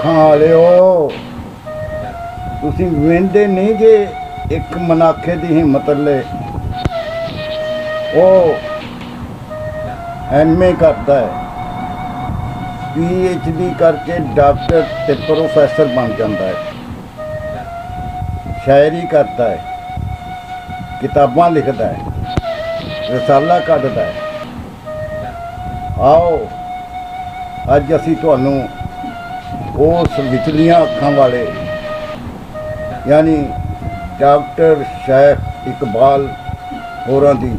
ਅੱਖਾਂ ਵਾਲਿਓ ਤੁਸੀਂ ਵੇਂਦੇ ਨਹੀਂ ਜੇ ਇੱਕ ਮਨਾਖੇ ਦੀ ਹਿੰਮਤ ਲੈ ਉਹ ਐਮਏ ਕਰਦਾ ਹੈ, PhD करके डॉक्टर ते प्रोफैसर बन जाता है, शायरी करता है, किताबां लिखता है, रसाला कढ़दा है। आओ अज असी तुहानू उस विचलियां अखां वाले यानी डॉक्टर शेख इकबाल होरां दी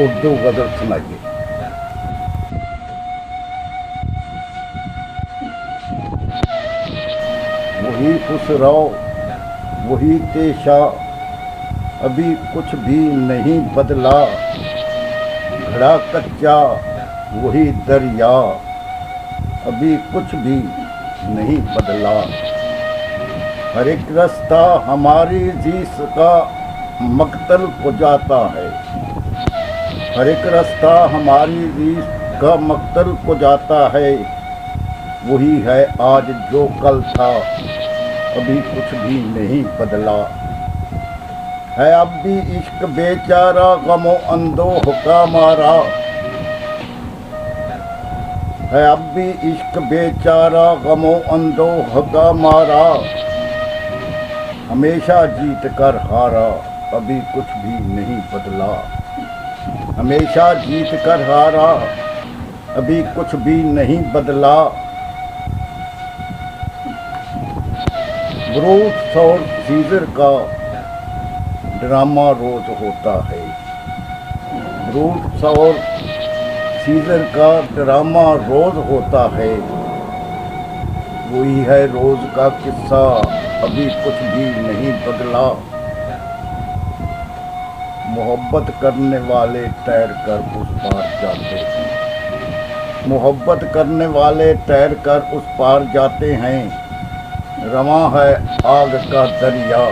उर्दू गज़ल सुनाइए। वही खुसरो वही तेशा अभी कुछ भी नहीं बदला, घड़ा कच्चा वही दरिया अभी कुछ भी नहीं बदला। हर एक रास्ता हमारी जीस का मकतल को जाता है, हर एक रास्ता हमारी जीस का मकतल को जाता है। वही है आज जो कल था अभी कुछ भी नहीं बदला। है अब भी इश्क बेचारा गमो अंदोह का मारा, है अब भी इश्क बेचारा गमो अंदोह का मारा। हमेशा जीत कर हारा अभी कुछ भी नहीं बदला, हमेशा जीत कर हारा अभी कुछ भी नहीं बदला। ब्रूस और सीजर का ड्रामा रोज होता है, ब्रूस और सीजर का ड्रामा रोज होता है। वही है रोज का किस्सा अभी कुछ भी नहीं बदला। मोहब्बत करने वाले तैर कर उस पार जाते हैं, मोहब्बत करने वाले तैर कर उस पार जाते हैं। रवां है आग का दरिया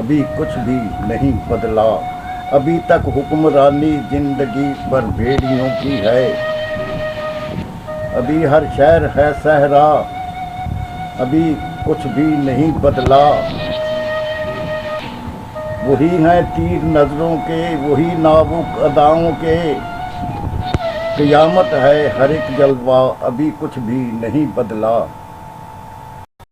अभी कुछ भी नहीं बदला। अभी तक हुक्मरानी जिंदगी पर भेड़ियों की है, अभी हर शहर है सहरा अभी कुछ भी नहीं बदला। वही हैं तीर नजरों के वही नाजुक अदाओं के, क़यामत है हर एक जलवा अभी कुछ भी नहीं बदला।